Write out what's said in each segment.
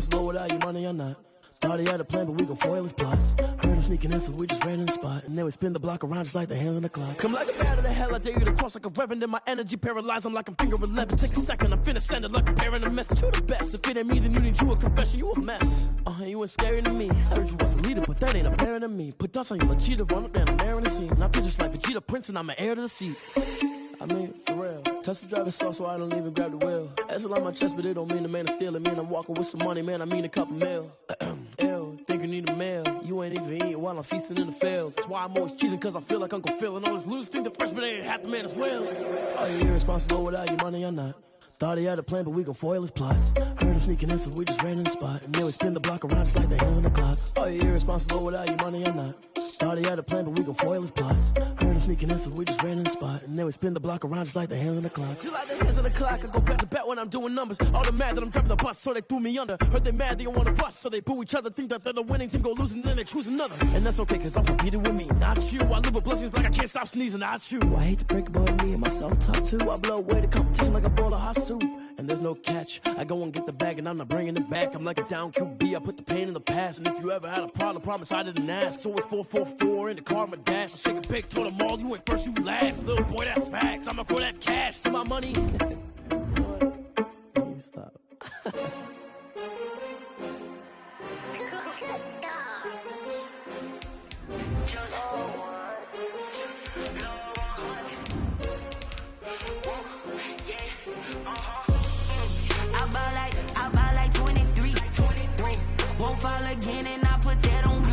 irresponsible without your money or not. Thought he had a plan, but we gon' foil his plot. Heard him sneaking in, so we just ran in the spot. And then we spin the block around just like the hands on the clock. Come like a bat of the hell, I dare you to cross like a reverend. And my energy paralyzed, I'm like I'm finger 11. Take a second, I'm finna send it like a parent a message. You the best, if it ain't me, then you need you a confession. You a mess, you ain't scary to me. Heard you was a leader, but that ain't apparent to me. Put dust on you like cheetah, run up down the air in the scene. And I feel just like Vegeta Prince, and I'm an heir to the seat. I mean, for real. Touch the driver's soft, so I don't even grab the wheel. That's on my chest, but it don't mean the man is stealing. Mean I'm walking with some money, man, I mean a couple mil. Ew, think you need a meal. You ain't even eating while I'm feasting in the field. That's why I'm always cheesing, cause I feel like Uncle Phil. And all this losers think the freshman ain't half the man as well. Are you irresponsible without your money or not? Thought he had a plan, but we gon' foil his plot. Heard him sneaking in, so we just ran in the spot. And then we spin the block around just like the hands on the clock. Are you irresponsible without your money or not? Thought he had a plan, but we gon' foil his plot. Heard him sneaking in, so we just ran in the spot. And then we spin the block around just like the hands on the clock. Just like the hands on the clock, I go back to back when I'm doing numbers. All the mad that I'm driving the bus, so they threw me under. Heard they mad, they don't wanna bust, so they boo each other. Think that they're the winning team, go losing, then they choose another. And that's okay, cause I'm competing with me, not you. I live with blessings like I can't stop sneezing, not you. I hate to break it, but me and myself top two. I blow away the competition like a bowl of hot soup. And there's no catch. I go and get the bag and I'm not bringing it back. I'm like a down QB, I put the pain in the past. And if you ever had a problem, promise I didn't ask. So it's 4-4-4 in the car, my dash. I shake a big, told them all, you ain't first, you last. Little boy, that's facts. I'ma throw that cash to my money. Stop. Fall again and I put that on me.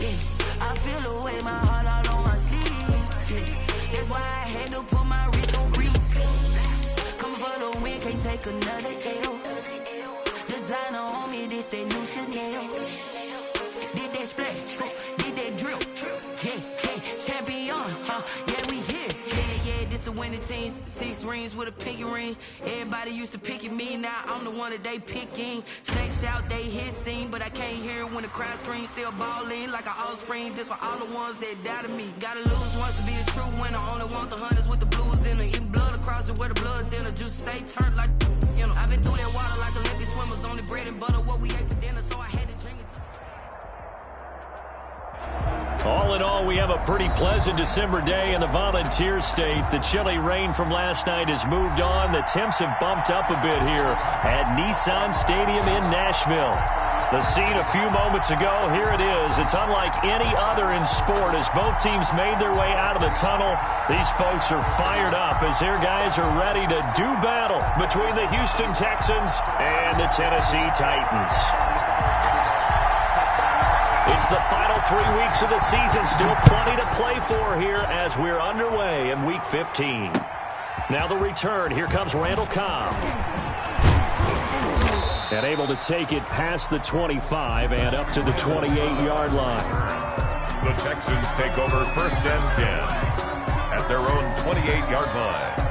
Yeah, I feel the way, my heart all on my sleeve. Yeah, that's why I had to put my wrist on freeze. Come for the win, can't take another L. Designer on me, this that new Chanel. Did that splash, did that drill. Yeah, champion, yeah, we here. Yeah, this the winning team. 6 rings with a pinky ring. Everybody used to pick at me, now I'm the one that they picking. Snakes out, they hissing, but I can't hear it when the crowd screams. Still balling like an offspring. This for all the ones that doubted me. Gotta lose once to be a true winner. Only want the hunters with the blues in it. Eating blood across it where the blood thinner. Juice stay turned like, you know. I've been through that water like Olympic swimmers. Only bread and butter, what we ate for dinner, so I had to drink it. All in all, we have a pretty pleasant December day in the Volunteer State. The chilly rain from last night has moved on. The temps have bumped up a bit here at Nissan Stadium in Nashville. The scene a few moments ago, here it is. It's unlike any other in sport as both teams made their way out of the tunnel. These folks are fired up as their guys are ready to do battle between the Houston Texans and the Tennessee Titans. It's the final 3 weeks of the season. Still plenty to play for here as we're underway in Week 15. Now the return. Here comes Randall Cobb. And able to take it past the 25 and up to the 28-yard line. The Texans take over 1st and 10 at their own 28-yard line.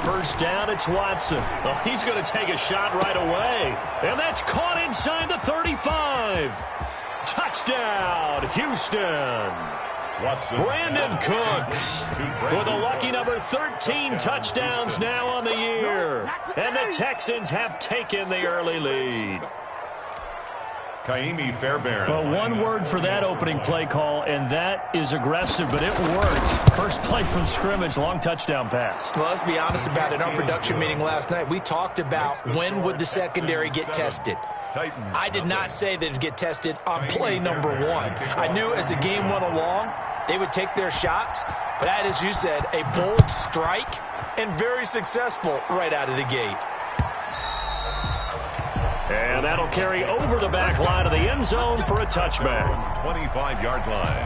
First down, it's Watson. Well, he's going to take a shot right away. And that's caught inside the 35. Touchdown, Houston. Watson. Brandon Cooks with a lucky number 13 touchdowns now on the year. And the Texans have taken the early lead. Kaimi Fairbairn. Well, one word for that opening play call, and that is aggressive, but it worked. First play from scrimmage, long touchdown pass. Well, let's be honest about it. In our production meeting last night, we talked about when would the secondary get tested. I did not say that it would get tested on play number 1. I knew as the game went along, they would take their shots, but that, as you said, a bold strike and very successful right out of the gate. And that'll carry over the back line of the end zone for a touchback. 25-yard line.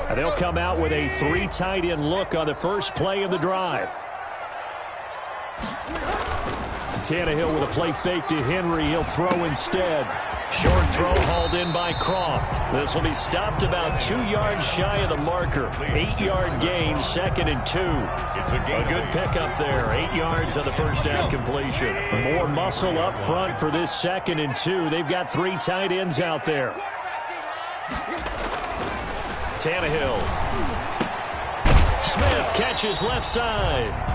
And they'll come out with a 3 tight end look on the first play of the drive. Tannehill with a play fake to Henry. He'll throw instead. Short throw hauled in by Croft. This will be stopped about 2 yards shy of the marker. 8-yard gain, 2nd and 2. A good pickup there. 8 yards on the first down completion. More muscle up front for this 2nd and 2. They've got 3 tight ends out there. Tannehill. Smith catches left side.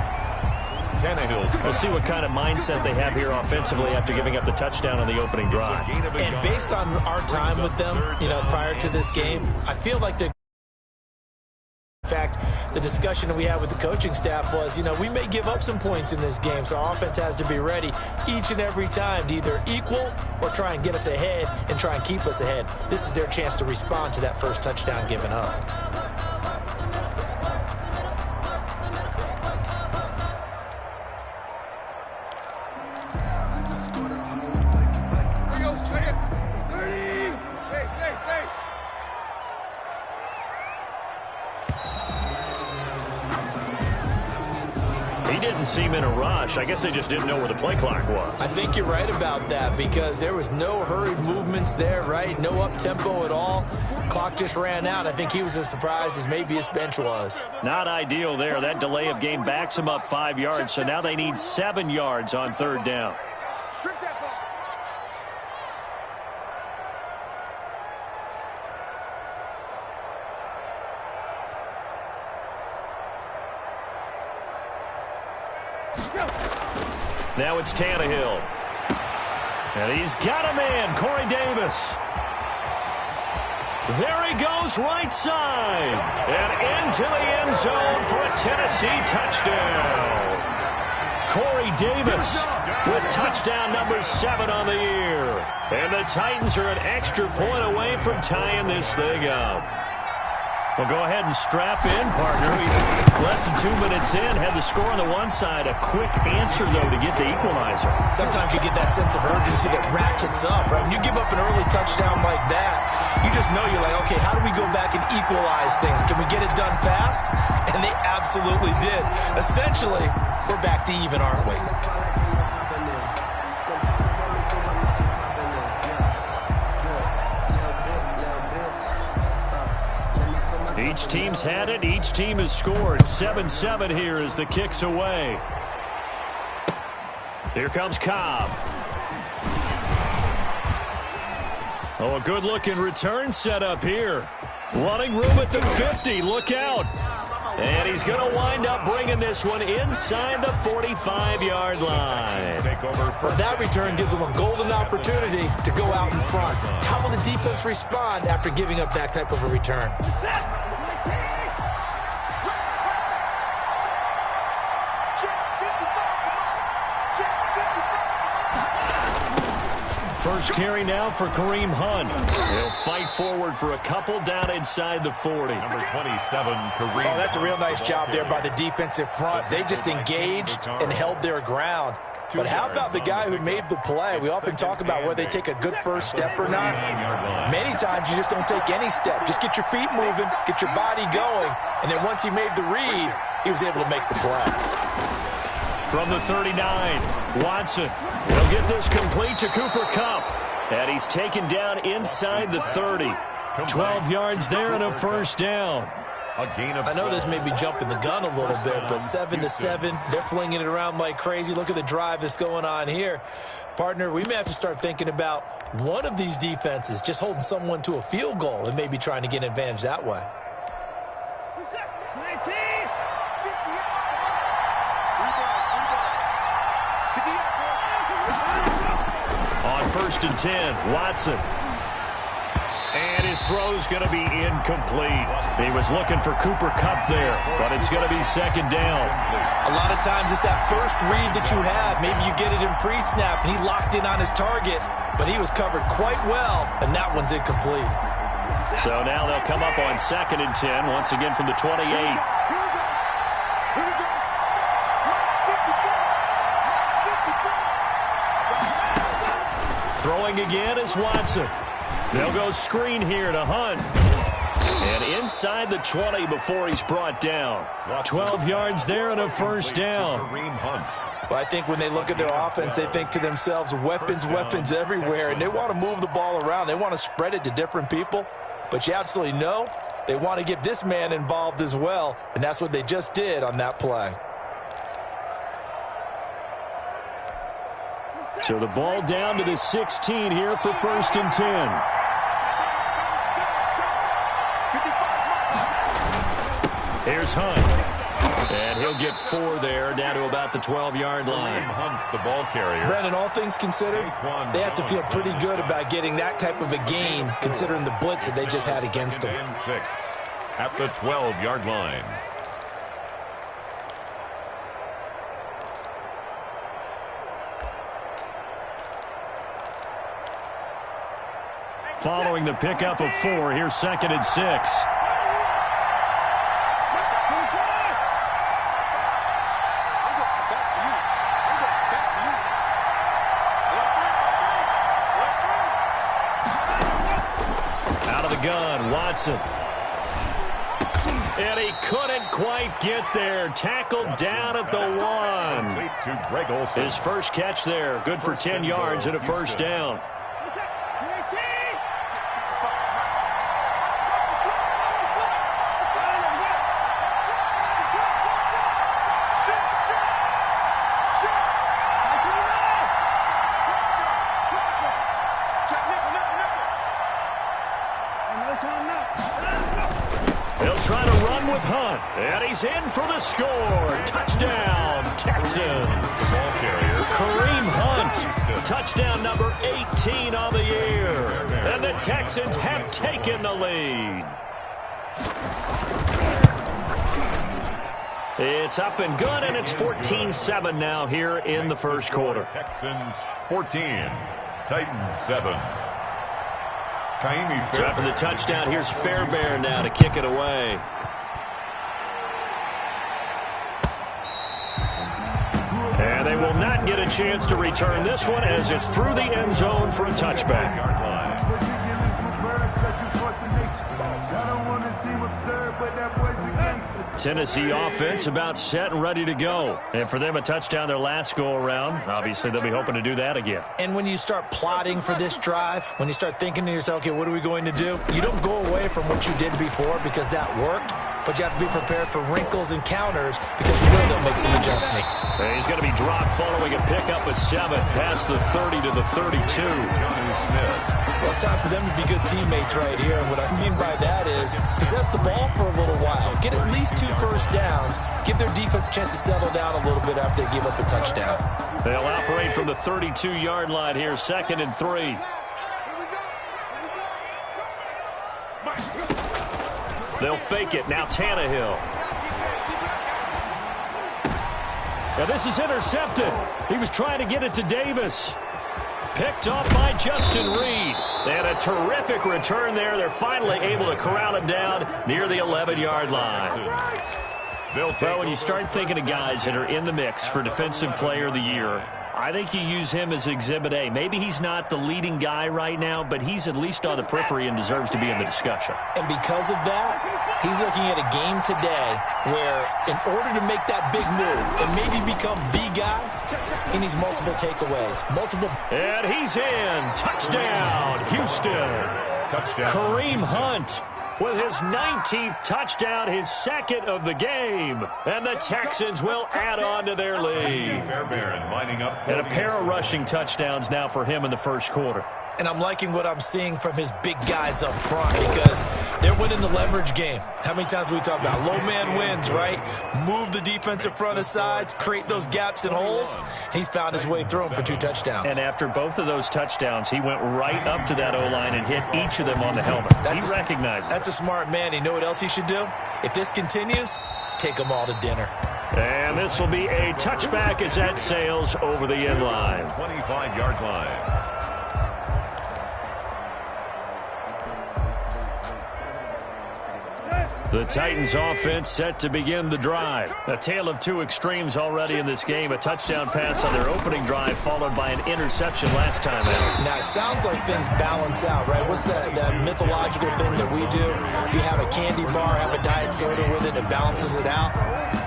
We'll see what kind of mindset they have here offensively after giving up the touchdown on the opening drive. And based on our time with them, prior to this game, I feel like they're... In fact, the discussion that we had with the coaching staff was, we may give up some points in this game, so our offense has to be ready each and every time to either equal or try and get us ahead and try and keep us ahead. This is their chance to respond to that first touchdown given up. Seem in a rush. I guess they just didn't know where the play clock was. I think you're right about that because there was no hurried movements there, right? No up-tempo at all. Clock just ran out. I think he was as surprised as maybe his bench was. Not ideal there. That delay of game backs him up 5 yards, so now they need 7 yards on 3rd down. Now it's Tannehill. And he's got a man, Corey Davis. There he goes, right side. And into the end zone for a Tennessee touchdown. Corey Davis with touchdown number 7 on the year. And the Titans are an extra point away from tying this thing up. Well, go ahead and strap in, partner. Less than 2 minutes in, had the score on the one side. A quick answer, though, to get the equalizer. Sometimes you get that sense of urgency that ratchets up, right? When you give up an early touchdown like that, you just know you're like, okay, how do we go back and equalize things? Can we get it done fast? And they absolutely did. Essentially, we're back to even, aren't we? Each team's had it. Each team has scored. 7-7 here as the kick's away. Here comes Cobb. Oh, a good-looking return set up here. Running room at the 50. Look out. And he's going to wind up bringing this one inside the 45-yard line. Well, that return gives them a golden opportunity to go out in front. How will the defense respond after giving up that type of a return? First carry now for Kareem Hunt. He'll fight forward for a couple down inside the 40. Number 27, Kareem. Oh, that's a real nice job there by the defensive front. They just engaged and held their ground. But how about the guy who made the play? We often talk about whether they take a good first step or not. Many times you just don't take any step. Just get your feet moving, get your body going, and then once he made the read, he was able to make the play. From the 39, Watson. He'll get this complete to Cooper Kupp. And he's taken down inside the 30. 12 yards there and a first down. I know this may be jumping the gun a little bit, but 7-7, they're flinging it around like crazy. Look at the drive that's going on here. Partner, we may have to start thinking about one of these defenses just holding someone to a field goal and maybe trying to get an advantage that way. On 1st and 10, Watson. And his throw's going to be incomplete. He was looking for Cooper Kupp there, but it's going to be 2nd down. A lot of times it's that first read that you have. Maybe you get it in pre-snap, and he locked in on his target, but he was covered quite well, and that one's incomplete. So now they'll come up on 2nd and 10, once again from the 28. Throwing again is Watson. They'll go screen here to Hunt. And inside the 20 before he's brought down. 12 yards there and a first down. Well, I think when they look at their offense, they think to themselves, weapons, weapons everywhere, and they want to move the ball around. They want to spread it to different people. But you absolutely know they want to get this man involved as well, and that's what they just did on that play. So the ball down to the 16 here for 1st and 10. Here's Hunt. And he'll get 4 there, down to about the 12-yard line. Hunt, the ball carrier. Brandon, all things considered, they have to feel pretty good about getting that type of a gain, considering the blitz that they just had against them. 6 at the 12-yard line. Following the pickup of 4, here's 2nd and 6. Out of the gun, Watson. And he couldn't quite get there. Tackled down at the 1. His first catch there. Good for 10 yards and a first down. They'll try to run with Hunt, and he's in for the score. Touchdown, Texans. Kareem Hunt, touchdown number 18 on the year. And the Texans have taken the lead. It's up and good, and it's 14-7 now here in the first quarter. Texans 14, Titans 7. So after the touchdown, here's Fairbairn now to kick it away. And they will not get a chance to return this one as it's through the end zone for a touchback. Tennessee offense about set and ready to go. And for them, a touchdown their last go-around. Obviously, they'll be hoping to do that again. And when you start plotting for this drive, when you start thinking to yourself, okay, what are we going to do? You don't go away from what you did before because that worked, but you have to be prepared for wrinkles and counters because you know they'll make some adjustments. And he's going to be dropped following a pickup of 7 past the 30 to the 32. Well, it's time for them to be good teammates right here. And what I mean by that is possess the ball for a little while. Get at least 2 first downs. Give their defense a chance to settle down a little bit after they give up a touchdown. They'll operate from the 32-yard line here, 2nd and 3. They'll fake it. Now Tannehill. Now this is intercepted. He was trying to get it to Davis. Picked off by Justin Reed. They had a terrific return there. They're finally able to corral him down near the 11-yard line. Well, when you start thinking of guys that are in the mix for Defensive Player of the Year, I think you use him as Exhibit A. Maybe he's not the leading guy right now, but he's at least on the periphery and deserves to be in the discussion. And because of that, he's looking at a game today where in order to make that big move and maybe become the guy, he needs multiple takeaways. And he's in. Touchdown, Houston. Touchdown. Kareem Hunt with his 19th touchdown, his 2nd of the game. And the Texans will add on to their lead. And a pair of rushing touchdowns now for him in the first quarter. And I'm liking what I'm seeing from his big guys up front because they're winning the leverage game. How many times we talk about low man wins, right? Move the defensive front aside, create those gaps and holes. He's found his way through them for 2 touchdowns. And after both of those touchdowns, he went right up to that O-line and hit each of them on the helmet. He recognized it. That's a smart man. You know what else he should do? If this continues, take them all to dinner. And this will be a touchback as that sails over the end line. 25-yard line. The Titans offense set to begin the drive. A tale of two extremes already in this game. A touchdown pass on their opening drive followed by an interception last time out. Now, it sounds like things balance out, right? What's that mythological thing that we do? If you have a candy bar, have a diet soda with it, it balances it out.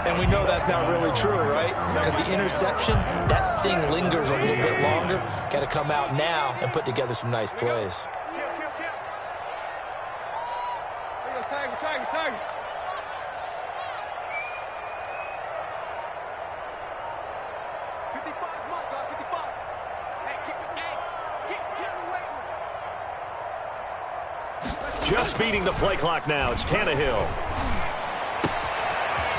And we know that's not really true, right? Because the interception, that sting lingers a little bit longer. Got to come out now and put together some nice plays. Just beating the play clock now. It's Tannehill.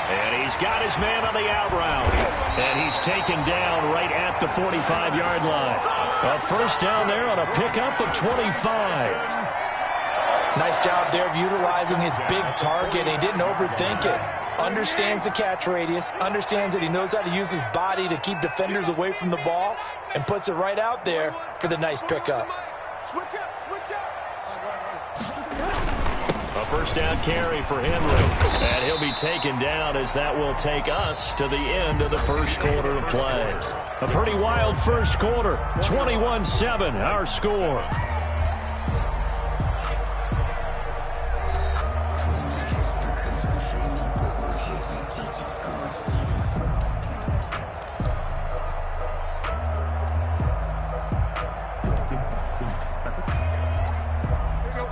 And he's got his man on the out route. And he's taken down right at the 45-yard line. A first down there on a pickup of 25. Nice job there of utilizing his big target. He didn't overthink it. Understands the catch radius. Understands that he knows how to use his body to keep defenders away from the ball. And puts it right out there for the nice pickup. Switch up, switch up. A first down carry for Henry. And he'll be taken down as that will take us to the end of the first quarter of play. A pretty wild first quarter. 21-7, our score.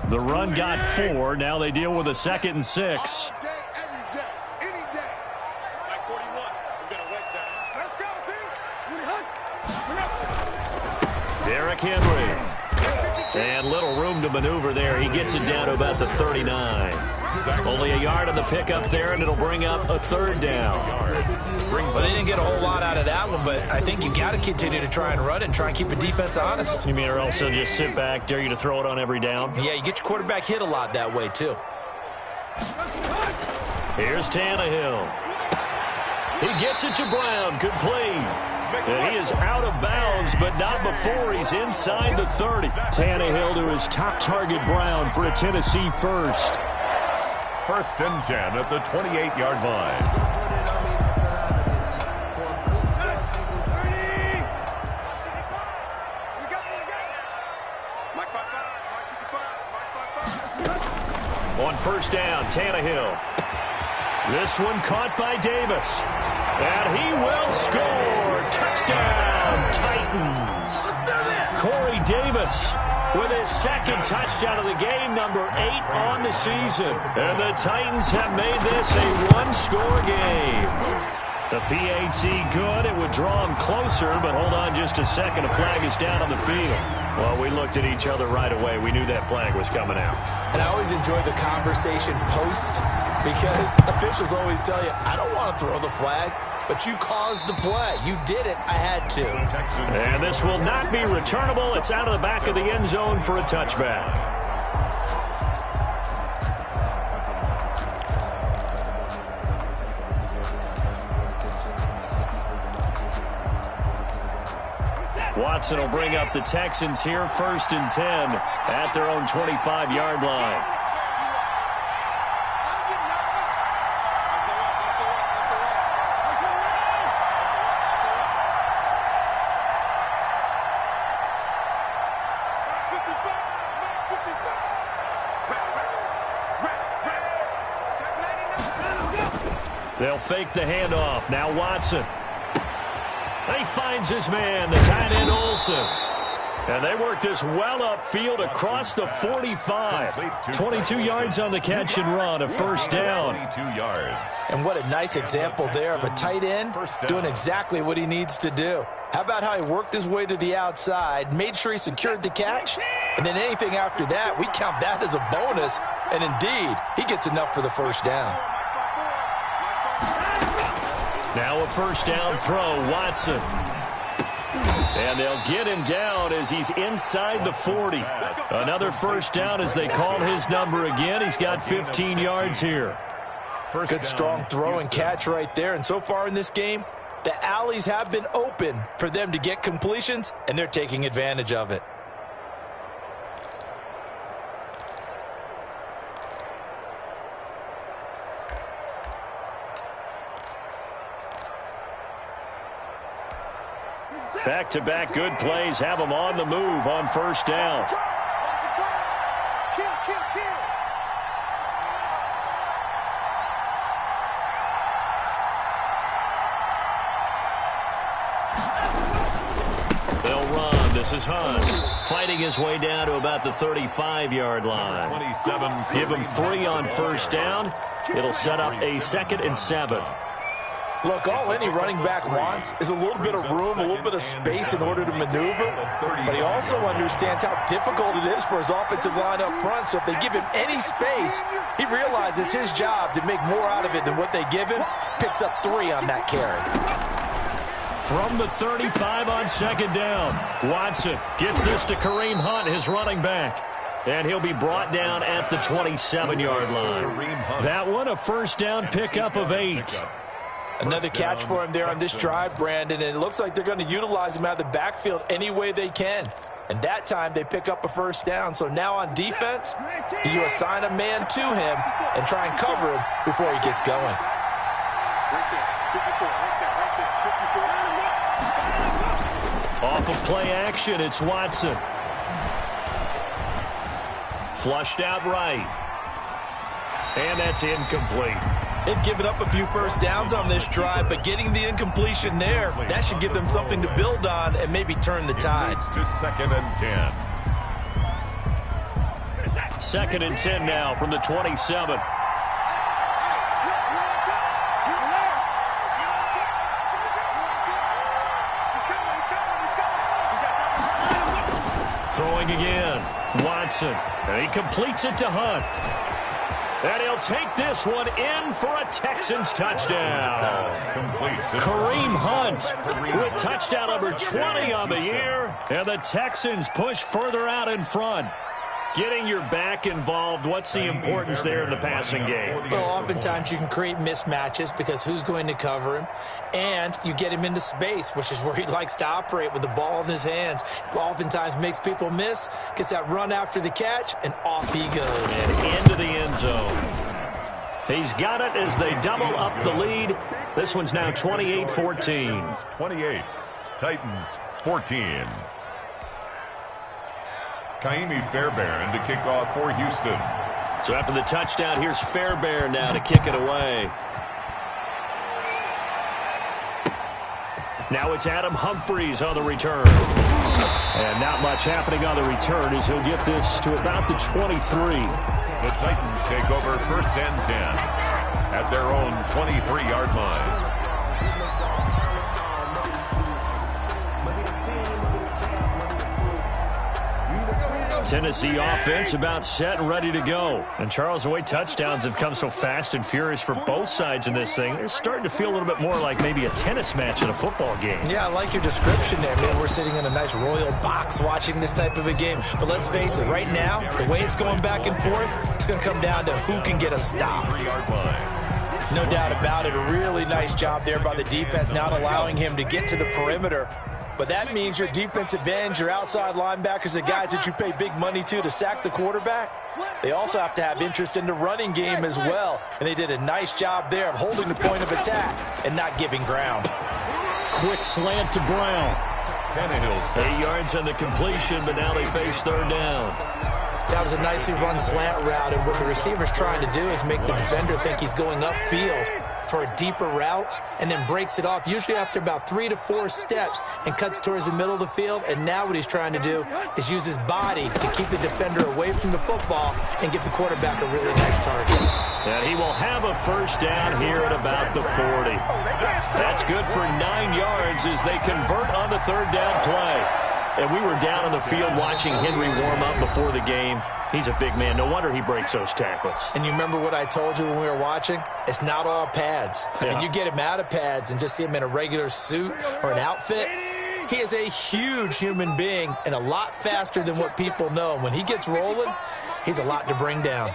The run got 4. Now they deal with a 2nd and 6. Derrick Henry. And little room to maneuver there. He gets it down to about the 39. Only a yard on the pickup there, and it'll bring up a 3rd down. Well, they didn't get a whole lot out of that one, but I think you've got to continue to try and run it and try and keep the defense honest. You mean or also just sit back, dare you to throw it on every down? Yeah, you get your quarterback hit a lot that way, too. Here's Tannehill. He gets it to Brown, complete. And he is out of bounds, but not before he's inside the 30. Tannehill to his top target, Brown, for a Tennessee first. 1st and 10 at the 28-yard line. On first down, Tannehill. This one caught by Davis. And he will score. Touchdown, Titans. Corey Davis with his 2nd touchdown of the game, number 8 on the season. And the Titans have made this a one-score game. The PAT good. It would draw him closer, but hold on just a second. A flag is down on the field. Well, we looked at each other right away. We knew that flag was coming out. And I always enjoy the conversation post because officials always tell you, I don't want to throw the flag, but you caused the play. You did it. I had to. And this will not be returnable. It's out of the back of the end zone for a touchback. Watson will bring up the Texans here, 1st and 10 at their own 25-yard line. They'll fake the handoff. Now Watson. He finds his man, the tight end Olsen. And they work this well upfield across the 45. 22 yards on the catch and run, a first down. 22 yards. And what a nice example there of a tight end doing exactly what he needs to do. How about how he worked his way to the outside, made sure he secured the catch, and then anything after that, we count that as a bonus. And indeed, he gets enough for the first down. Now a first down throw, Watson. And they'll get him down as he's inside the 40. Another first down as they call his number again. He's got 15 yards here. Good strong throw and catch right there. And so far in this game, the alleys have been open for them to get completions, and they're taking advantage of it. Back-to-back good plays have them on the move on first down. They'll run. This is Hunt, fighting his way down to about the 35-yard line. Give him 3 on first down. It'll set up a 2nd and 7. Look, all any running back wants is a little bit of room, a little bit of space in order to maneuver, but he also understands how difficult it is for his offensive line up front, so if they give him any space, he realizes his job to make more out of it than what they give him, picks up 3 on that carry. From the 35 on 2nd down, Watson gets this to Kareem Hunt, his running back. And he'll be brought down at the 27-yard line. That one, a first down pickup of 8. Another catch for him there on this drive, Brandon, and it looks like they're going to utilize him out of the backfield any way they can. And that time they pick up a first down. So now on defense, you assign a man to him and try and cover him before he gets going. Off of play action, it's Watson. Flushed out right. And that's incomplete. They've given up a few first downs on this drive, but getting the incompletion there, that should give them something to build on and maybe turn the tide. To 2nd and 10. 2nd and 10 now from the 27. Throwing again. Watson. And he completes it to Hunt. And he'll take this one in for a Texans touchdown. Kareem Hunt with touchdown number 20 on the year. And the Texans push further out in front. Getting your back involved, what's the importance there in the passing game? Well, oftentimes you can create mismatches because who's going to cover him? And you get him into space, which is where he likes to operate with the ball in his hands. Oftentimes makes people miss, gets that run after the catch, and off he goes. And into the end zone. He's got it as they double up the lead. This one's now 28-14. 28, Titans 14. Kaimi Fairbairn to kick off for Houston. So after the touchdown, here's Fairbairn now to kick it away. Now it's Adam Humphries on the return. And not much happening on the return as he'll get this to about the 23. The Titans take over 1st and 10 at their own 23-yard line. Tennessee offense about set and ready to go. And Charles, the way touchdowns have come so fast and furious for both sides in this thing, it's starting to feel a little bit more like maybe a tennis match in a football game. Yeah, I like your description there, man. We're sitting in a nice royal box watching this type of a game. But let's face it, right now, the way it's going back and forth, it's going to come down to who can get a stop. No doubt about it. A really nice job there by the defense, not allowing him to get to the perimeter. But that means your defensive ends, your outside linebackers, the guys that you pay big money to sack the quarterback, they also have to have interest in the running game as well. And they did a nice job there of holding the point of attack and not giving ground. Quick slant to Brown. 8 yards on the completion, but now they face 3rd down. That was a nicely run slant route, and what the receiver's trying to do is make the defender think he's going upfield for a deeper route and then breaks it off, usually after about 3 to 4 steps, and cuts towards the middle of the field. And now what he's trying to do is use his body to keep the defender away from the football and give the quarterback a really nice target. And he will have a first down here at about the 40. That's good for 9 yards as they convert on the 3rd down play. And we were down on the field watching Henry warm up before the game. He's a big man. No wonder he breaks those tackles. And you remember what I told you when we were watching? It's not all pads. I mean, you get him out of pads and just see him in a regular suit or an outfit. He is a huge human being and a lot faster than what people know. When he gets rolling, he's a lot to bring down.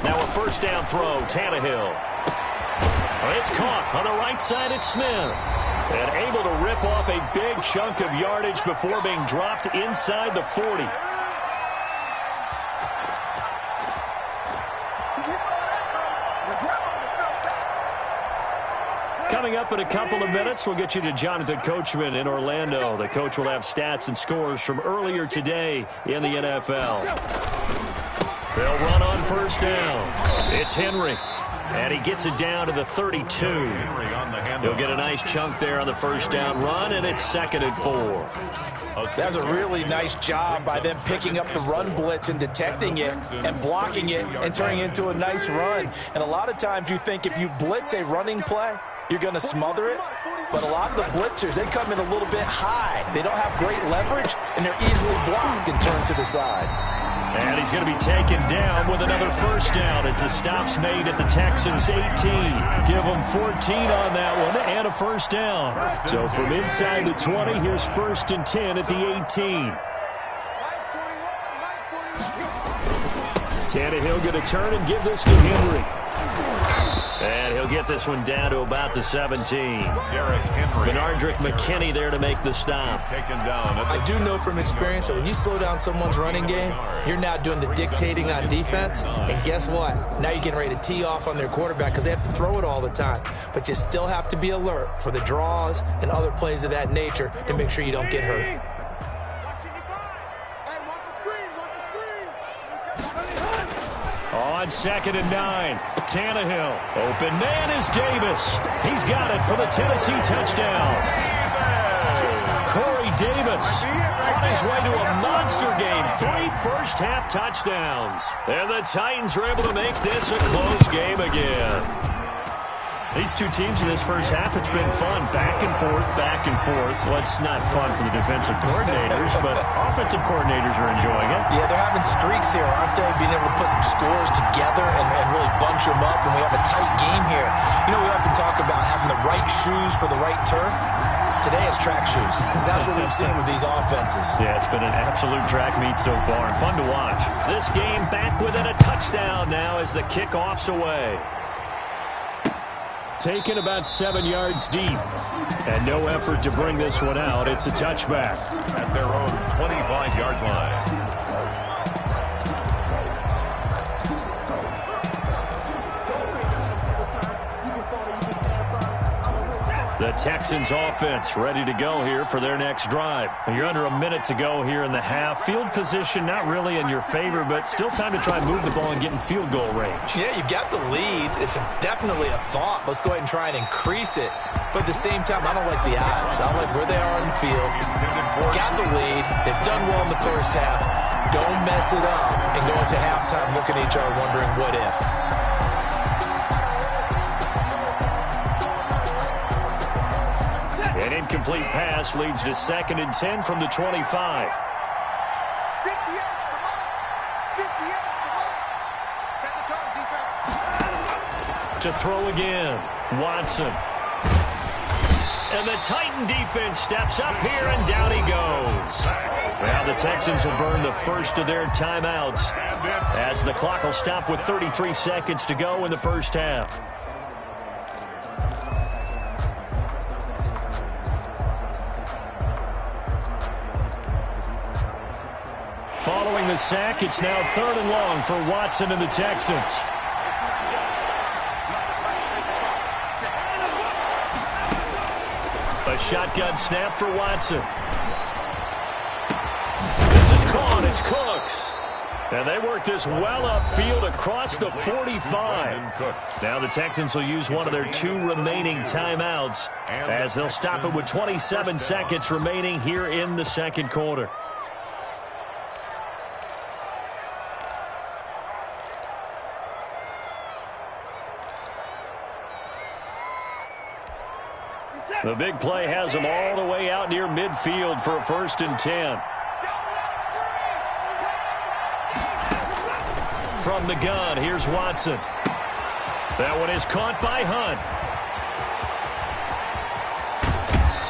Now a first down throw, Tannehill. It's caught on the right side at Smith. And able to rip off a big chunk of yardage before being dropped inside the 40. Coming up in a couple of minutes, we'll get you to Jonathan Coachman in Orlando. The coach will have stats and scores from earlier today in the NFL. They'll run on first down. It's Henry. And he gets it down to the 32. He'll get a nice chunk there on the first down run, and it's 2nd and 4. That was a really nice job by them picking up the run blitz and detecting it and blocking it and turning it into a nice run. And a lot of times you think if you blitz a running play, you're going to smother it. But a lot of the blitzers, they come in a little bit high. They don't have great leverage, and they're easily blocked and turned to the side. And he's going to be taken down with another first down as the stop's made at the Texans' 18. Give them 14 on that one and a first down. So from inside the 20, here's 1st and 10 at the 18. Tannehill going to turn and give this to Henry. And he'll get this one down to about the 17. Benardrick McKinney there to make the stop. I do know from experience that when you slow down someone's running game, you're now doing the dictating on defense. And guess what? Now you're getting ready to tee off on their quarterback because they have to throw it all the time. But you still have to be alert for the draws and other plays of that nature to make sure you don't get hurt. On 2nd and 9, Tannehill. Open man is Davis. He's got it for the Tennessee touchdown. Corey Davis on his way to a monster game. 3 first-half touchdowns. And the Titans are able to make this a close game again. These two teams in this first half, it's been fun. Back and forth, back and forth. Well, it's not fun for the defensive coordinators, but offensive coordinators are enjoying it. Yeah, they're having streaks here, aren't they? Being able to put scores together and really bunch them up, and we have a tight game here. You know, we often talk about having the right shoes for the right turf. Today it's track shoes. That's what we've seen with these offenses. Yeah, it's been an absolute track meet so far, and fun to watch. This game back within a touchdown now as the kickoff's away. Taken about 7 yards deep. And no effort to bring this one out. It's a touchback. At their own 25-yard line. The Texans offense ready to go here for their next drive. You're under a minute to go here in the half. Field position not really in your favor, but still time to try and move the ball and get in field goal range. Yeah, you've got the lead. It's definitely a thought. Let's go ahead and try and increase it. But at the same time, I don't like the odds. I don't like where they are on the field. Got the lead. They've done well in the first half. Don't mess it up and go into halftime looking at each other wondering what if. An incomplete pass leads to 2nd and 10 from the 25. 58, set the tone, defense. To throw again, Watson. And the Titan defense steps up here, and down he goes. Now the Texans will burn the first of their timeouts as the clock will stop with 33 seconds to go in the first half. Following the sack, it's now 3rd and long for Watson and the Texans. A shotgun snap for Watson. This is caught. It's Cooks. And they work this well upfield across the 45. Now the Texans will use one of their 2 remaining timeouts as they'll stop it with 27 seconds remaining here in the second quarter. The big play has them all the way out near midfield for a 1st and 10. From the gun, here's Watson. That one is caught by Hunt.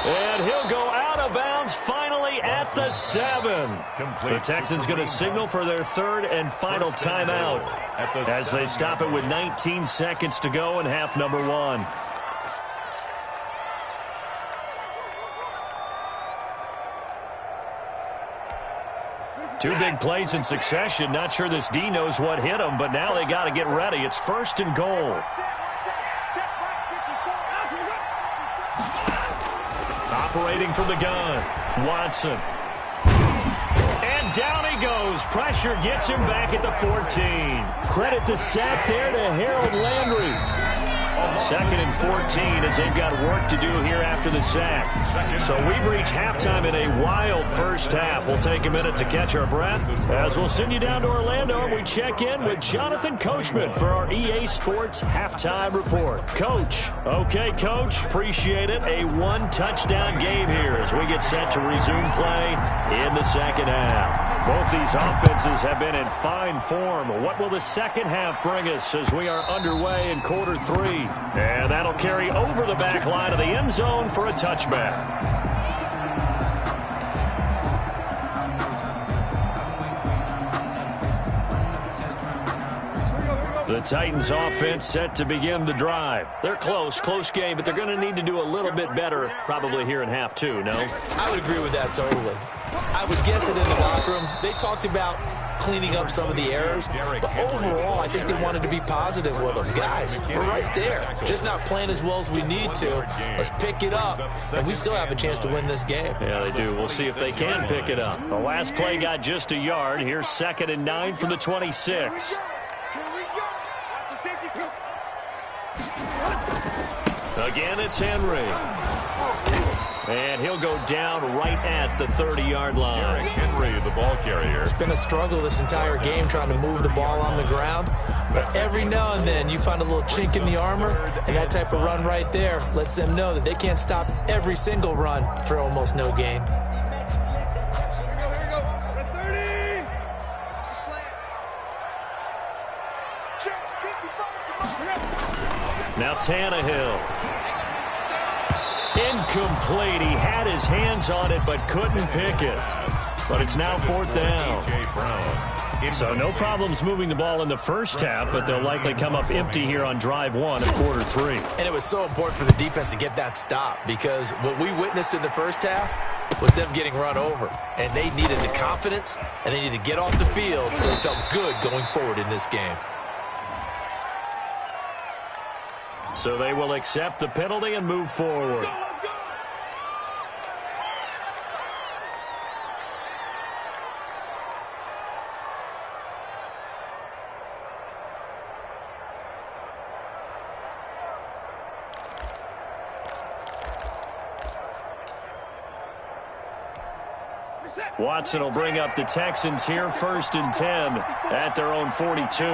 And he'll go out of bounds finally at the 7. The Texans going to signal for their 3rd and final timeout as they stop it with 19 seconds to go in half number 1. Two big plays in succession. Not sure this D knows what hit him, but now they got to get ready. It's 1st and goal. Operating from the gun, Watson. And down he goes. Pressure gets him back at the 14. Credit the sack there to Harold Landry. 2nd and 14 as they've got work to do here after the sack. So we've reached halftime in a wild first half. We'll take a minute to catch our breath as we'll send you down to Orlando and we check in with Jonathan Coachman for our EA Sports Halftime Report. Coach. Okay, Coach. Appreciate it. A one-touchdown game here as we get set to resume play in the second half. Both these offenses have been in fine form. What will the second half bring us as we are underway in quarter 3? And that'll carry over the back line of the end zone for a touchback. The Titans offense set to begin the drive. They're close game, but they're going to need to do a little bit better probably here in half 2, no? I would agree with that totally. I would guess it in the locker room. They talked about cleaning up some of the errors, but overall, I think they wanted to be positive with them. Guys, we're right there. Just not playing as well as we need to. Let's pick it up, and we still have a chance to win this game. Yeah, they do. We'll see if they can pick it up. The last play got just a yard. Here's 2nd and 9 from the 26. Again, it's Henry. And he'll go down right at the 30-yard line. Derrick Henry, the ball carrier. It's been a struggle this entire game trying to move the ball on the ground. But every now and then you find a little chink in the armor, and that type of run right there lets them know that they can't stop every single run for almost no gain. Here we go. 30. Slant. Check. 55. Now Tannehill. Incomplete. He had his hands on it but couldn't pick it. But it's now 4th down. So no problems moving the ball in the first half, but they'll likely come up empty here on drive 1 of quarter 3. And it was so important for the defense to get that stop because what we witnessed in the first half was them getting run over. And they needed the confidence, and they needed to get off the field so they felt good going forward in this game. So they will accept the penalty and move forward. Watson will bring up the Texans here 1st and 10 at their own 42.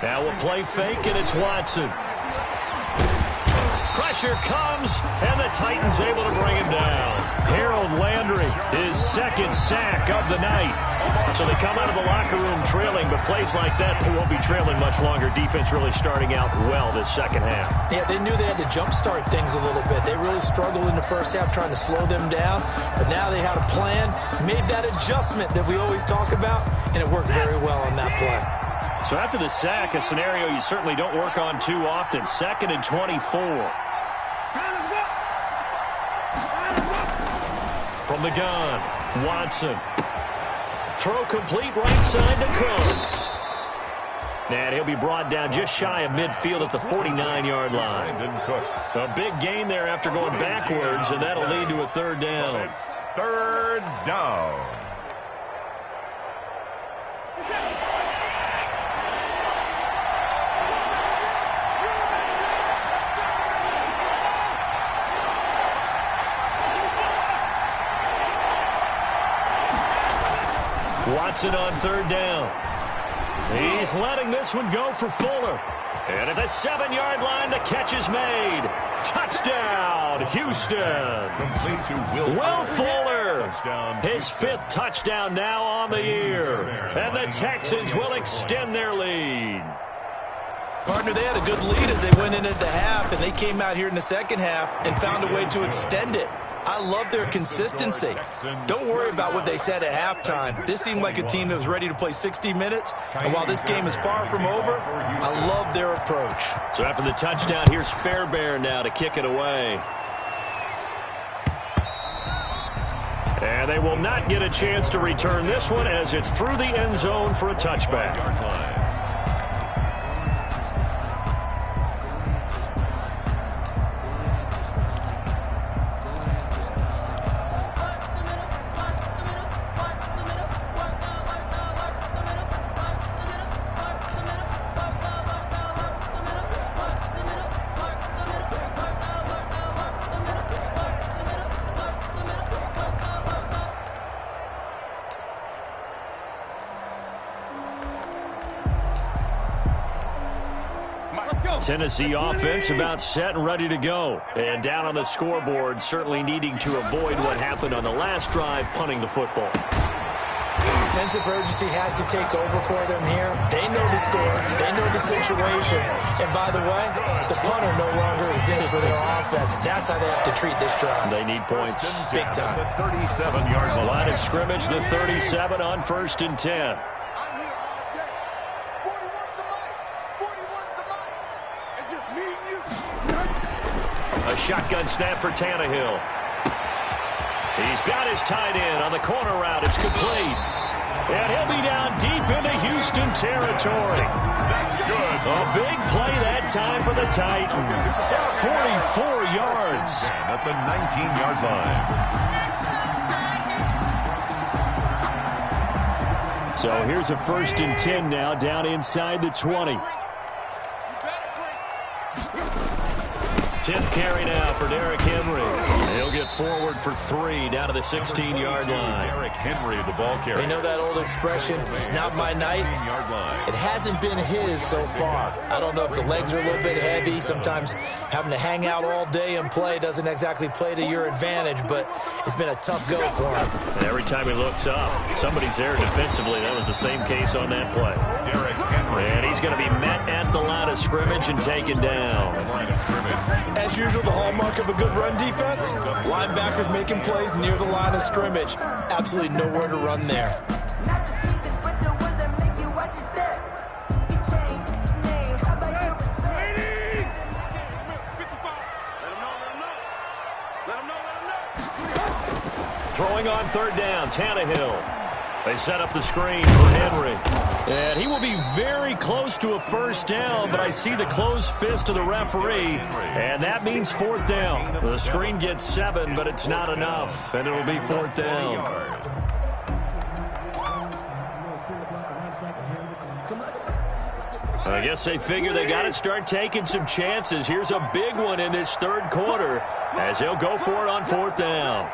Now we'll play fake, and it's Watson. Pressure comes, and the Titans able to bring him down. Harold Landry, his 2nd sack of the night. So they come out of the locker room trailing, but plays like that, they won't be trailing much longer. Defense really starting out well this second half. Yeah, they knew they had to jumpstart things a little bit. They really struggled in the first half trying to slow them down, but now they had a plan, made that adjustment that we always talk about, and it worked very well on that play. So after the sack, a scenario you certainly don't work on too often. 2nd and 24. From the gun, Watson. Throw complete right side to Cooks. And he'll be brought down just shy of midfield at the 49-yard line. A big gain there after going backwards, and that'll lead to a 3rd down. 3rd down. Watson on 3rd down. He's letting this one go for Fuller. And at the 7-yard line, the catch is made. Touchdown, Houston. Will Fuller, his 5th touchdown now on the year. And the Texans will extend their lead. Partner, they had a good lead as they went into the half, and they came out here in the second half and found a way to extend it. I love their consistency. Don't worry about what they said at halftime. This seemed like a team that was ready to play 60 minutes. And while this game is far from over, I love their approach. So after the touchdown, here's Fairbairn now to kick it away. And they will not get a chance to return this one as it's through the end zone for a touchback. Tennessee offense about set and ready to go. And down on the scoreboard, certainly needing to avoid what happened on the last drive, punting the football. Sense of urgency has to take over for them here. They know the score. They know the situation. And by the way, the punter no longer exists for their offense. That's how they have to treat this drive. They need points. Big time. The 37-yard Line of scrimmage, the 37 on 1st and 10. A shotgun snap for Tannehill. He's got his tight end on the corner route. It's complete. And he'll be down deep into Houston territory. That's good. A big play that time for the Titans. 44 yards. At the 19-yard line. So here's a 1st and 10 now, down inside the 20. 10th carry now for Derrick Henry. He'll get forward for 3 down to the 16-yard line. Derrick Henry, the ball carrier. You know that old expression, it's not my night? It hasn't been his so far. I don't know if the legs are a little bit heavy. Sometimes having to hang out all day and play doesn't exactly play to your advantage, but it's been a tough go for him. And every time he looks up, somebody's there defensively. That was the same case on that play. Derrick Henry. And he's going to be met at the line of scrimmage and taken down. As usual, the hallmark of a good run defense, linebackers making plays near the line of scrimmage. Absolutely nowhere to run there. Throwing on 3rd down, Tannehill. They set up the screen for Henry. And he will be very close to a 1st down, but I see the closed fist of the referee, and that means 4th down. The screen gets 7, but it's not enough, and it'll be 4th down. I guess they figure they got to start taking some chances. Here's a big one in this 3rd quarter as he'll go for it on 4th down.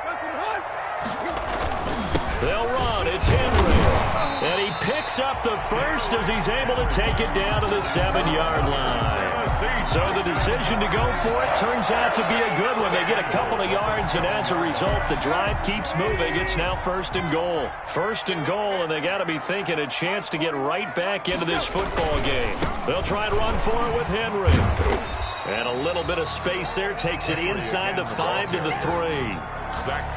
They'll run. It's Henry. And he picks up the 1st as he's able to take it down to the 7-yard line. So the decision to go for it turns out to be a good one. They get a couple of yards, and as a result, the drive keeps moving. It's now 1st and goal. 1st and goal, and they got to be thinking a chance to get right back into this football game. They'll try and run for it with Henry. And a little bit of space there takes it inside the 5 to the 3.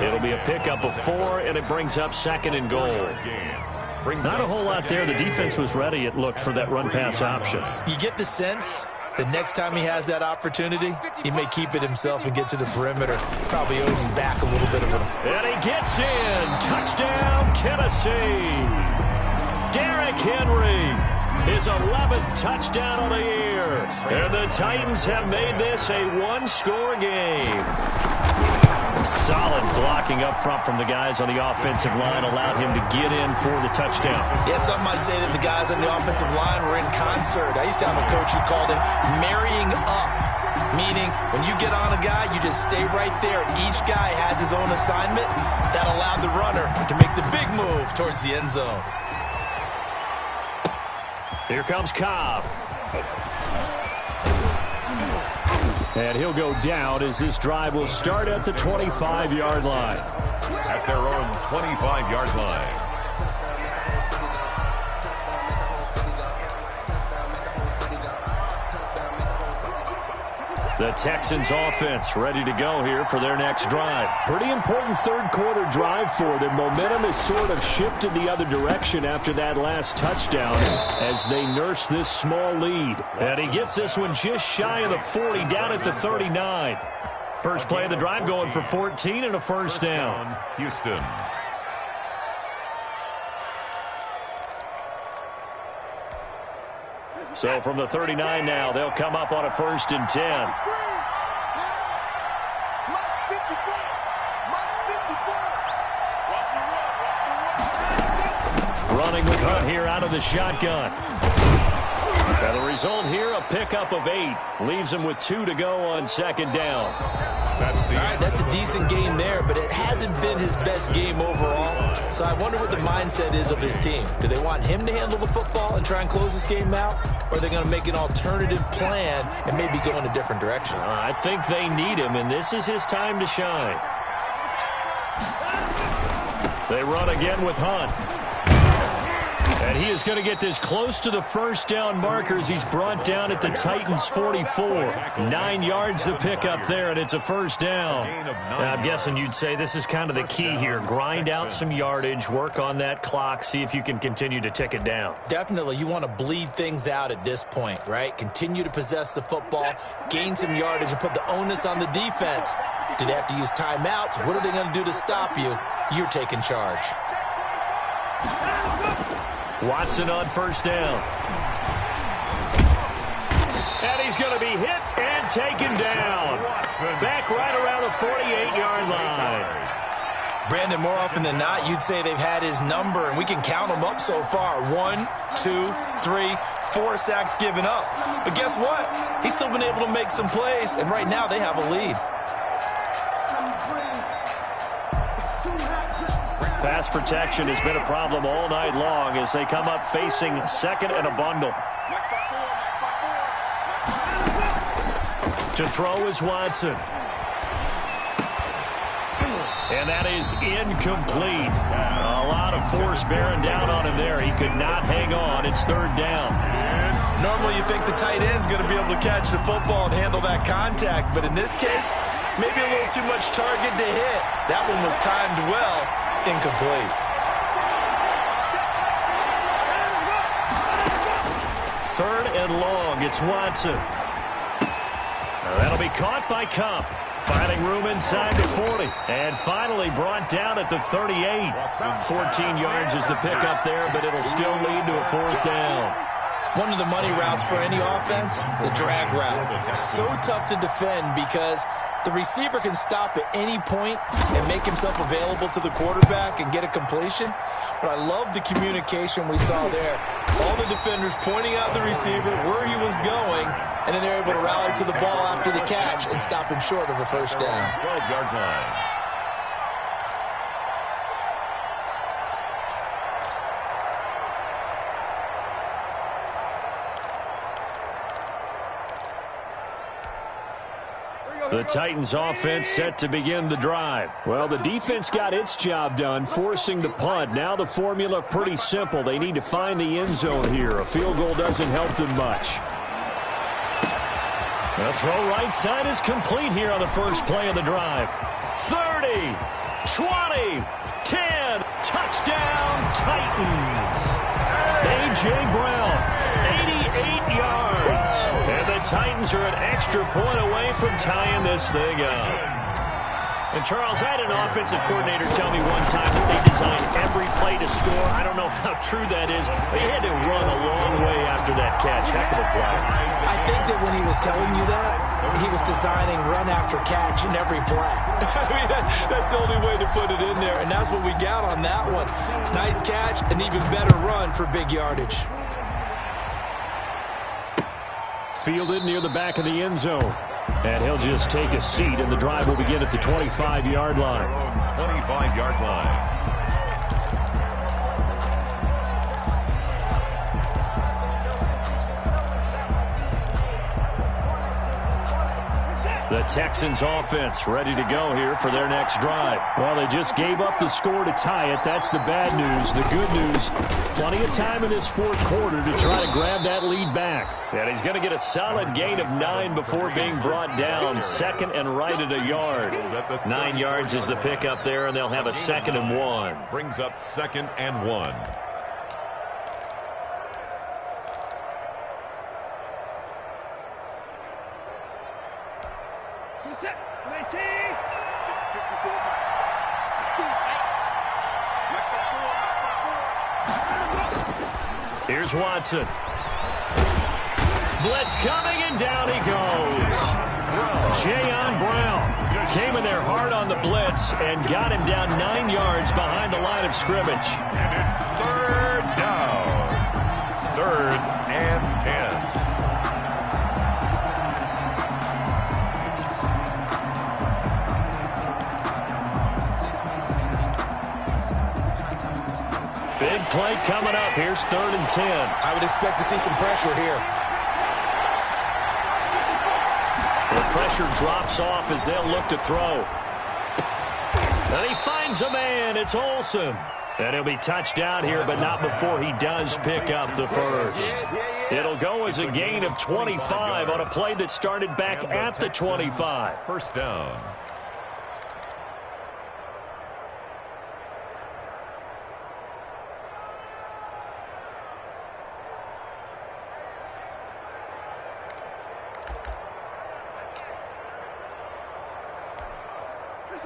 It'll be a pickup of 4, and it brings up 2nd and goal. Not a whole lot there. The defense was ready, it looked, for that run-pass option. You get the sense that next time he has that opportunity, he may keep it himself and get to the perimeter. Probably owes his back a little bit of it. And he gets in. Touchdown, Tennessee. Derrick Henry, his 11th touchdown on the year. And the Titans have made this a one-score game. Solid blocking up front from the guys on the offensive line allowed him to get in for the touchdown. Yeah, some might say that the guys on the offensive line were in concert. I used to have a coach who called it marrying up, meaning when you get on a guy, you just stay right there. Each guy has his own assignment. That allowed the runner to make the big move towards the end zone. Here comes Cobb. And he'll go down as this drive will start at the 25-yard line. At their own 25-yard line. The Texans offense ready to go here for their next drive. Pretty important 3rd quarter drive for them. Momentum has sort of shifted the other direction after that last touchdown as they nurse this small lead. And he gets this one just shy of the 40, down at the 39. First play of the drive going for 14 and a 1st down. Houston. So from the 39 now, they'll come up on a 1st and 10. Running with Hunt here out of the shotgun. And the result here, a pickup of 8. Leaves him with 2 to go on second down. That's a decent game there, but it hasn't been his best game overall. So I wonder what the mindset is of his team. Do they want him to handle the football and try and close this game out? Or are they going to make an alternative plan and maybe go in a different direction? I think they need him, and this is his time to shine. They run again with Hunt. And he is going to get this close to the first down markers. He's brought down at the Titans' 44. 9 yards to pick up there, and it's a first down. Now, I'm guessing you'd say this is kind of the key here. Grind out some yardage, work on that clock, see if you can continue to tick it down. Definitely. You want to bleed things out at this point, right? Continue to possess the football, gain some yardage, and put the onus on the defense. Do they have to use timeouts? What are they going to do to stop you? You're taking charge. Watson on first down. And he's going to be hit and taken down. Back right around the 48-yard line. Brandon, more often than not, you'd say they've had his number, and we can count them up so far. 1, 2, 3, 4 sacks given up. But guess what? He's still been able to make some plays, and right now they have a lead. Pass protection has been a problem all night long as they come up facing second and a bundle. To throw is Watson. And that is incomplete. A lot of force bearing down on him there. He could not hang on. It's third down. Normally you think the tight end's going to be able to catch the football and handle that contact, but in this case, maybe a little too much target to hit. That one was timed well. Incomplete. Third and long. It's Watson. Now that'll be caught by Kupp. Finding room inside the 40. And finally brought down at the 38. 14 yards is the pickup there, but it'll still lead to a fourth down. One of the money routes for any offense, the drag route. So tough to defend because the receiver can stop at any point and make himself available to the quarterback and get a completion. But I love the communication we saw there. All the defenders pointing out the receiver, where he was going, and then they're able to rally to the ball after the catch and stop him short of a first down. 12-yard line. The Titans offense set to begin the drive. Well, the defense got its job done, forcing the punt. Now the formula pretty simple. They need to find the end zone here. A field goal doesn't help them much. The throw right side is complete here on the first play of the drive. 30, 20, 10, touchdown Titans. A.J. Brown, 88 yards. And the Titans are an extra point away from tying this thing up. And, Charles, I had an offensive coordinator tell me one time that they designed every play to score. I don't know how true that is. They had to run a long way after that catch. Heck of a play. I think that when he was telling you that, he was designing run after catch in every play. I mean, that's the only way to put it in there, and that's what we got on that one. Nice catch, an even better run for big yardage. Fielded near the back of the end zone. And he'll just take a seat, and the drive will begin at the 25-yard line. 25-yard line. The Texans offense ready to go here for their next drive. Well, they just gave up the score to tie it. That's the bad news. The good news, plenty of time in this fourth quarter to try to grab that lead back. And he's going to get a solid gain of 9 before being brought down. Second and right at a yard. 9 yards is the pickup there, and they'll have a second and 1. Brings up second and 1. Here's Watson. Blitz coming, and down he goes. Jayon Brown came in there hard on the blitz and got him down 9 yards behind the line of scrimmage. And it's third down. 3rd and 10. Big play coming up. Here's 3rd and 10. I would expect to see some pressure here. The pressure drops off as they'll look to throw. And he finds a man. It's Olsen. And he'll be touched down here, but not before he does pick up the first. It'll go as a gain of 25 on a play that started back at the 25. First down.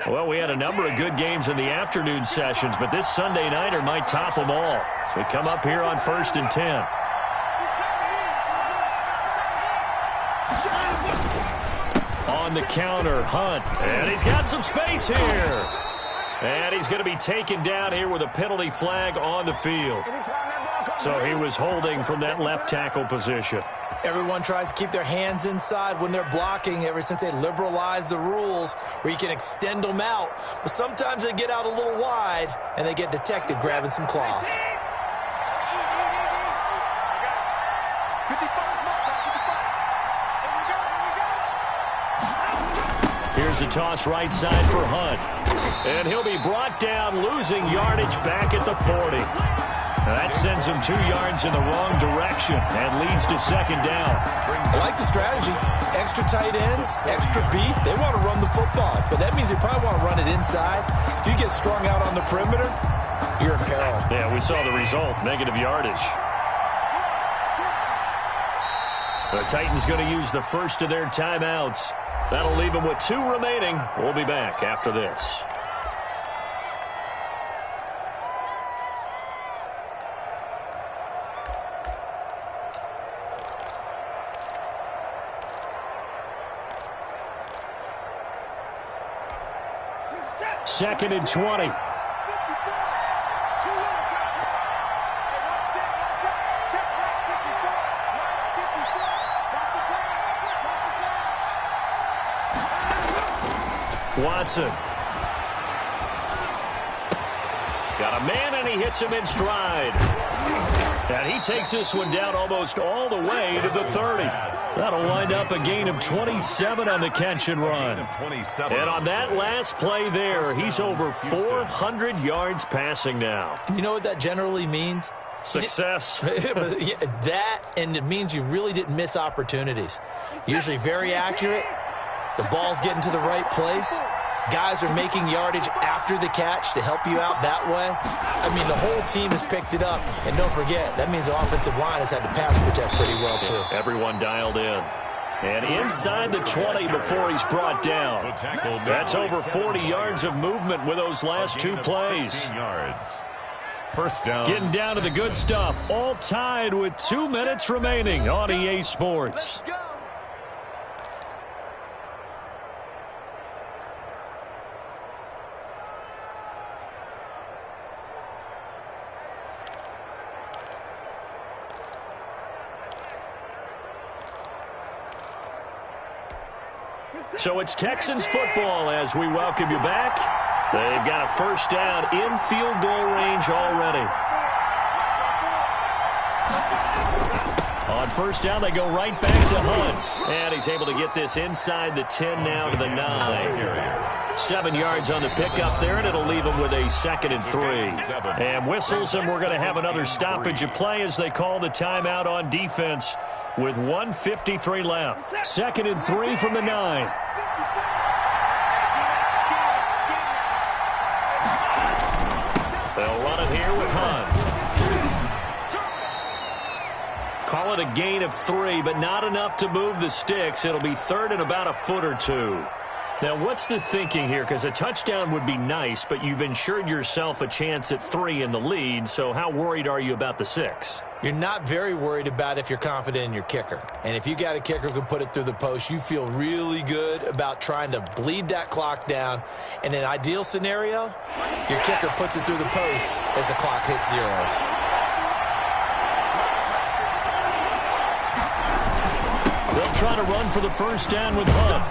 Well, we had a number of good games in the afternoon sessions, but this Sunday nighter might top them all. So we come up here on 1st and 10. On the counter, Hunt. And he's got some space here. And he's going to be taken down here with a penalty flag on the field. So he was holding from that left tackle position. Everyone tries to keep their hands inside when they're blocking ever since they liberalized the rules where you can extend them out. But sometimes they get out a little wide and they get detected grabbing some cloth. Here's a toss right side for Hunt. And he'll be brought down, losing yardage back at the 40. That sends him 2 yards in the wrong direction and leads to 2nd down. I like the strategy. Extra tight ends, extra beef. They want to run the football, but that means they probably want to run it inside. If you get strung out on the perimeter, you're in peril. Yeah, we saw the result, negative yardage. The Titans going to use the first of their timeouts. That'll leave them with 2 remaining. We'll be back after this. Second and 20. Watson. Got a man, and he hits him in stride. And he takes this one down almost all the way to the 30. That'll wind up a gain of 27 on the catch and run. And on that last play there, he's over 400 yards passing now. You know what that generally means? Success. That, and it means you really didn't miss opportunities. Usually very accurate. The ball's getting to the right place. Guys are making yardage after the catch to help you out that way. I mean, the whole team has picked it up. And don't forget, that means the offensive line has had to pass protect pretty well, too. Everyone dialed in. And inside the 20 before he's brought down. That's over 40 yards of movement with those last 2 plays. First down. Getting down to the good stuff. All tied with 2 minutes remaining on EA Sports. So it's Texans football as we welcome you back. They've got a first down in field goal range already. On first down, they go right back to Hunt. And he's able to get this inside the 10 now to the 9. 7 yards on the pickup there, and it'll leave him with a 2nd and 3. And whistles, and we're going to have another stoppage of play as they call the timeout on defense with 1:53 left. 2nd and 3 from the 9. They'll run it here with Hunt. Call it a gain of 3, but not enough to move the sticks. It'll be 3rd and about a foot or 2. Now, what's the thinking here? Because a touchdown would be nice, but you've ensured yourself a chance at 3 in the lead, so how worried are you about the 6? You're not very worried about if you're confident in your kicker. And if you got a kicker who can put it through the post, you feel really good about trying to bleed that clock down. In an ideal scenario, your kicker puts it through the post as the clock hits zeros. They'll try to run for the first down with Hunt.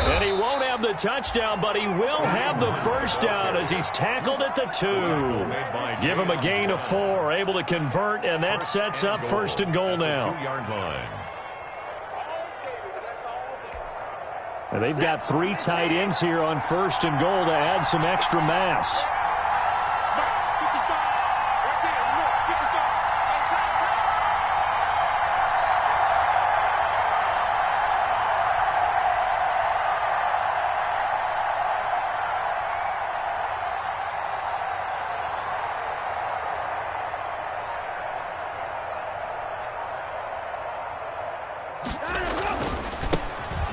And he won't have the touchdown, but he will have the first down as he's tackled at the 2. Give him a gain of 4, able to convert, and that sets up first and goal now. And they've got 3 tight ends here on first and goal to add some extra mass.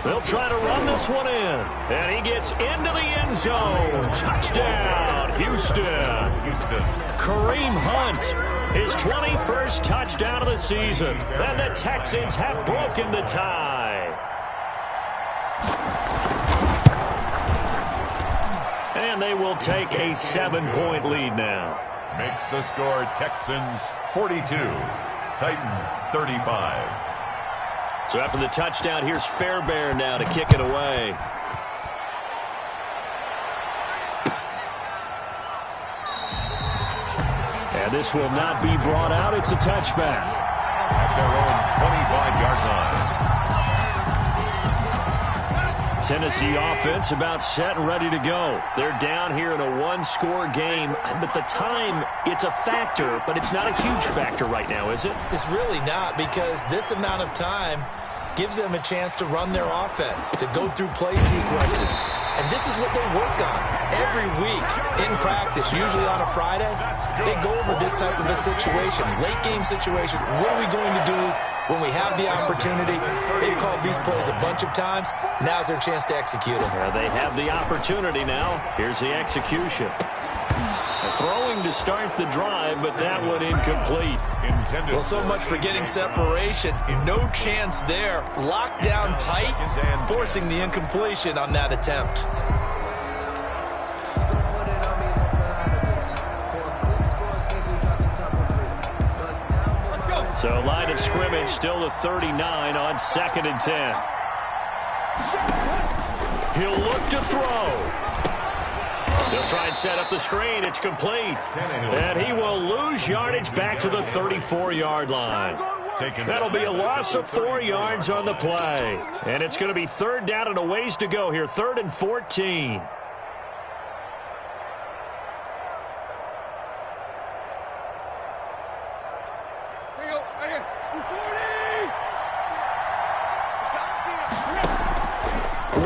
They'll try to run this one in. And he gets into the end zone. Touchdown, Houston. Kareem Hunt, his 21st touchdown of the season. And the Texans have broken the tie. And they will take a 7-point lead now. Makes the score Texans 42, Titans 35. So after the touchdown, here's Fairbairn now to kick it away. And this will not be brought out. It's a touchback. At their own 25-yard line. Tennessee offense about set and ready to go. They're down here in a 1-score game. But the time, it's a factor, but it's not a huge factor right now, is it? It's really not, because this amount of time gives them a chance to run their offense, to go through play sequences. And this is what they work on every week in practice, usually on a Friday. They go over this type of a situation, late game situation. What are we going to do when we have the opportunity? They've called these plays a bunch of times. Now's their chance to execute them. They have the opportunity now. Here's the execution. Throwing to start the drive, but that one incomplete. Well, so much for getting separation. No chance there. Locked down tight, forcing the incompletion on that attempt. So line of scrimmage still the 39 on 2nd and 10. He'll look to throw. They'll try and set up the screen. It's complete. And he will lose yardage back to the 34-yard line. That'll be a loss of 4 yards on the play. And it's going to be 3rd down and a ways to go here. 3rd and 14.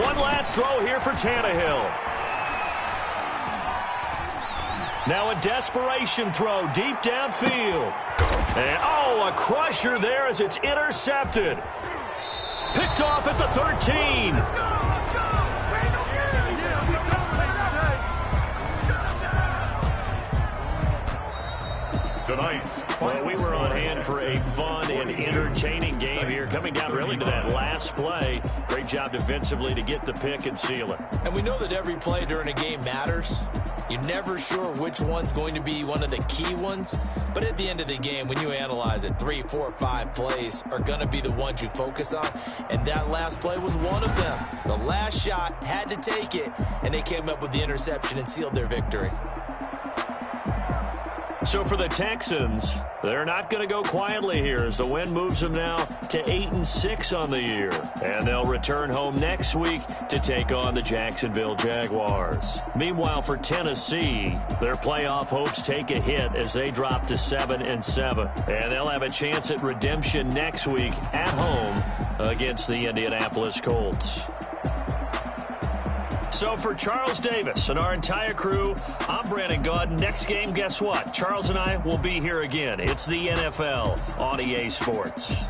One last throw here for Tannehill. Now a desperation throw deep downfield. And, a crusher there as it's intercepted. Picked off at the 13. Well, we were on hand for a fun and entertaining game here, coming down really to that last play. Great job defensively to get the pick and seal it. And we know that every play during a game matters. You're never sure which one's going to be one of the key ones. But at the end of the game, when you analyze it, 3, 4, 5 plays are going to be the ones you focus on. And that last play was one of them. The last shot had to take it, and they came up with the interception and sealed their victory. So for the Texans, they're not going to go quietly here as the win moves them now to 8-6 on the year. And they'll return home next week to take on the Jacksonville Jaguars. Meanwhile, for Tennessee, their playoff hopes take a hit as they drop to 7-7. And they'll have a chance at redemption next week at home against the Indianapolis Colts. So for Charles Davis and our entire crew, I'm Brandon Gaudin. Next game, guess what? Charles and I will be here again. It's the NFL on EA Sports.